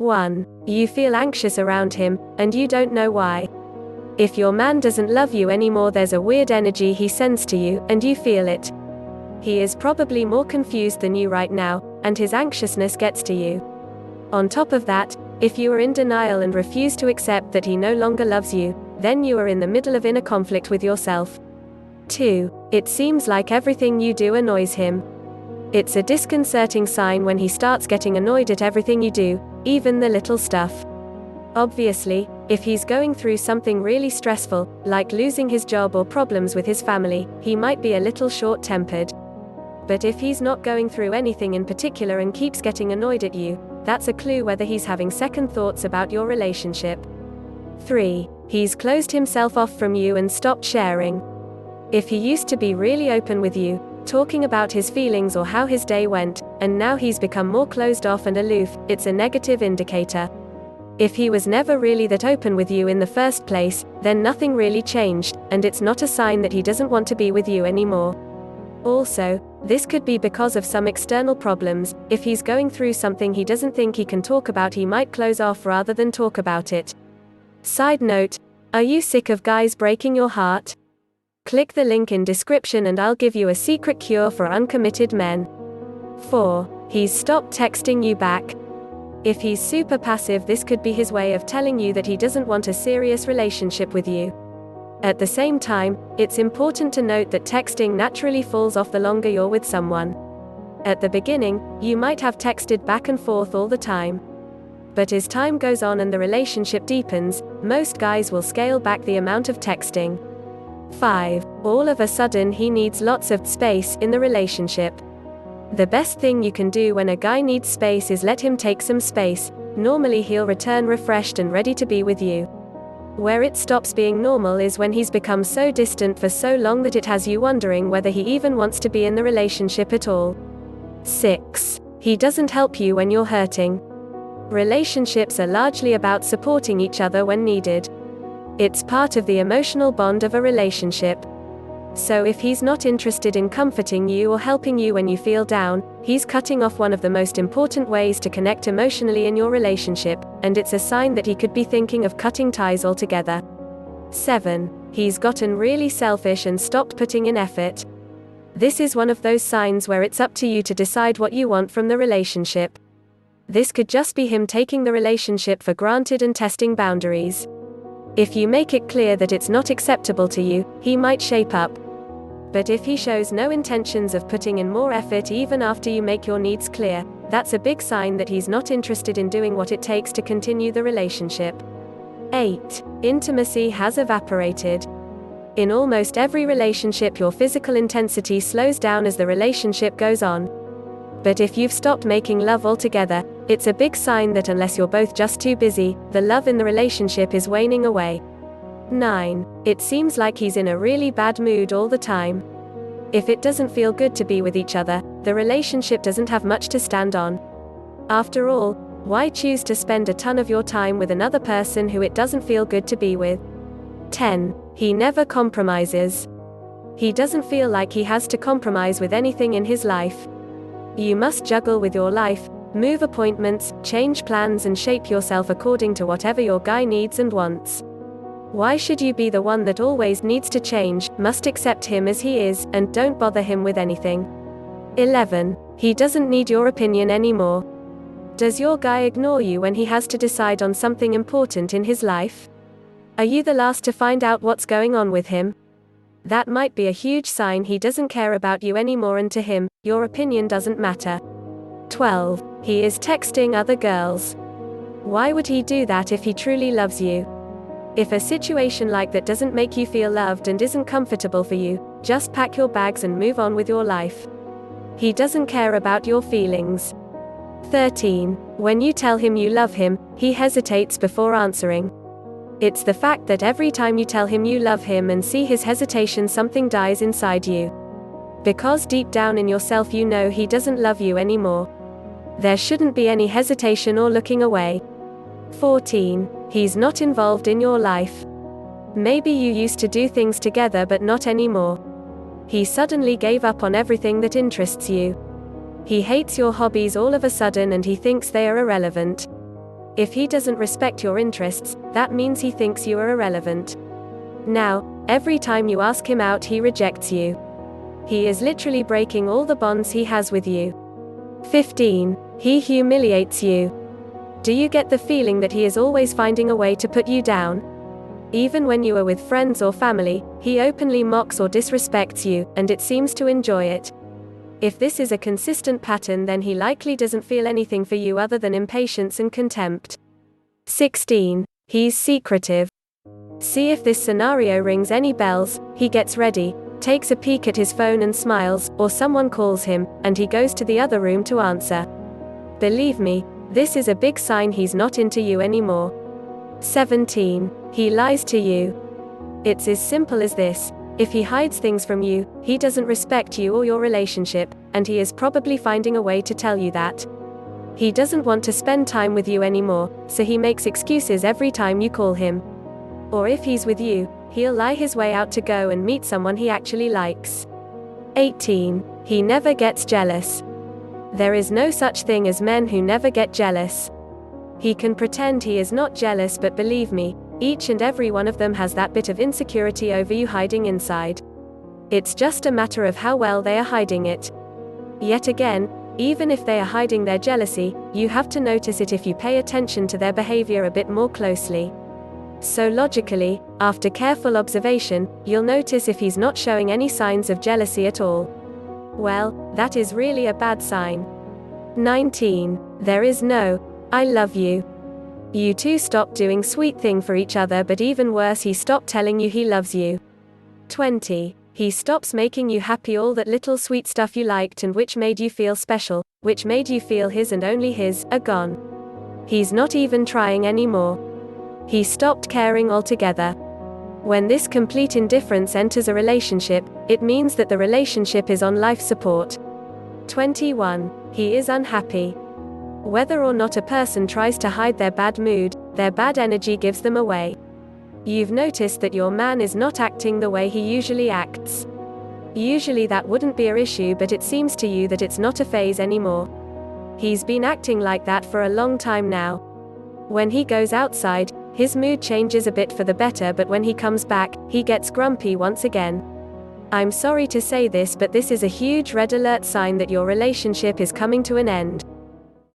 1. You feel anxious around him, and you don't know why. If your man doesn't love you anymore, there's a weird energy he sends to you, and you feel it. He is probably more confused than you right now, and his anxiousness gets to you. On top of that, if you are in denial and refuse to accept that he no longer loves you, then you are in the middle of inner conflict with yourself. 2. It seems like everything you do annoys him. It's a disconcerting sign when he starts getting annoyed at everything you do, even the little stuff. Obviously, if he's going through something really stressful, like losing his job or problems with his family, he might be a little short-tempered. But if he's not going through anything in particular and keeps getting annoyed at you, that's a clue whether he's having second thoughts about your relationship. 3. He's closed himself off from you and stopped sharing. If he used to be really open with you, talking about his feelings or how his day went, and now he's become more closed off and aloof, it's a negative indicator. If he was never really that open with you in the first place, then nothing really changed, and it's not a sign that he doesn't want to be with you anymore. Also, this could be because of some external problems. If he's going through something he doesn't think he can talk about, he might close off rather than talk about it. Side note, are you sick of guys breaking your heart? Click the link in description and I'll give you a secret cure for uncommitted men. 4. He's stopped texting you back. If he's super passive, this could be his way of telling you that he doesn't want a serious relationship with you. At the same time, it's important to note that texting naturally falls off the longer you're with someone. At the beginning, you might have texted back and forth all the time. But as time goes on and the relationship deepens, most guys will scale back the amount of texting. 5. All of a sudden he needs lots of space in the relationship. The best thing you can do when a guy needs space is let him take some space. Normally he'll return refreshed and ready to be with you. Where it stops being normal is when he's become so distant for so long that it has you wondering whether he even wants to be in the relationship at all. 6. He doesn't help you when you're hurting. Relationships are largely about supporting each other when needed. It's part of the emotional bond of a relationship. So if he's not interested in comforting you or helping you when you feel down, he's cutting off one of the most important ways to connect emotionally in your relationship, and it's a sign that he could be thinking of cutting ties altogether. 7. He's gotten really selfish and stopped putting in effort. This is one of those signs where it's up to you to decide what you want from the relationship. This could just be him taking the relationship for granted and testing boundaries. If you make it clear that it's not acceptable to you, he might shape up. But if he shows no intentions of putting in more effort even after you make your needs clear, that's a big sign that he's not interested in doing what it takes to continue the relationship. 8. Intimacy has evaporated. In almost every relationship, your physical intensity slows down as the relationship goes on. But if you've stopped making love altogether, it's a big sign that unless you're both just too busy, the love in the relationship is waning away. 9. It seems like he's in a really bad mood all the time. If it doesn't feel good to be with each other, the relationship doesn't have much to stand on. After all, why choose to spend a ton of your time with another person who it doesn't feel good to be with? 10. He never compromises. He doesn't feel like he has to compromise with anything in his life. You must juggle with your life, move appointments, change plans and shape yourself according to whatever your guy needs and wants. Why should you be the one that always needs to change, must accept him as he is, and don't bother him with anything? 11. He doesn't need your opinion anymore. Does your guy ignore you when he has to decide on something important in his life? Are you the last to find out what's going on with him? That might be a huge sign he doesn't care about you anymore, and to him, your opinion doesn't matter. 12. He is texting other girls. Why would he do that if he truly loves you? If a situation like that doesn't make you feel loved and isn't comfortable for you, just pack your bags and move on with your life. He doesn't care about your feelings. 13. When you tell him you love him, he hesitates before answering. It's the fact that every time you tell him you love him and see his hesitation, something dies inside you. Because deep down in yourself you know he doesn't love you anymore. There shouldn't be any hesitation or looking away. 14. He's not involved in your life. Maybe you used to do things together but not anymore. He suddenly gave up on everything that interests you. He hates your hobbies all of a sudden and he thinks they are irrelevant. If he doesn't respect your interests, that means he thinks you are irrelevant. Now, every time you ask him out, he rejects you. He is literally breaking all the bonds he has with you. 15. He humiliates you. Do you get the feeling that he is always finding a way to put you down? Even when you are with friends or family, he openly mocks or disrespects you, and it seems to enjoy it. If this is a consistent pattern, then he likely doesn't feel anything for you other than impatience and contempt. 16. He's secretive. See if this scenario rings any bells. He gets ready, takes a peek at his phone and smiles, or someone calls him, and he goes to the other room to answer. Believe me, this is a big sign he's not into you anymore. 17. He lies to you. It's as simple as this. If he hides things from you, he doesn't respect you or your relationship, and he is probably finding a way to tell you that. He doesn't want to spend time with you anymore, so he makes excuses every time you call him. Or if he's with you, he'll lie his way out to go and meet someone he actually likes. 18. He never gets jealous. There is no such thing as men who never get jealous. He can pretend he is not jealous, but believe me, each and every one of them has that bit of insecurity over you hiding inside. It's just a matter of how well they are hiding it. Yet again, even if they are hiding their jealousy, you have to notice it if you pay attention to their behavior a bit more closely. So logically, after careful observation, you'll notice if he's not showing any signs of jealousy at all. Well, that is really a bad sign. 19. There is no, I love you. You two stopped doing sweet thing for each other, but even worse, he stopped telling you he loves you. 20. He stops making you happy. All that little sweet stuff you liked and which made you feel special, which made you feel his and only his, are gone. He's not even trying anymore. He stopped caring altogether. When this complete indifference enters a relationship, it means that the relationship is on life support. 21. He is unhappy. Whether or not a person tries to hide their bad mood, their bad energy gives them away. You've noticed that your man is not acting the way he usually acts. Usually that wouldn't be an issue, but it seems to you that it's not a phase anymore. He's been acting like that for a long time now. When he goes outside, his mood changes a bit for the better, but when he comes back, he gets grumpy once again. I'm sorry to say this, but this is a huge red alert sign that your relationship is coming to an end.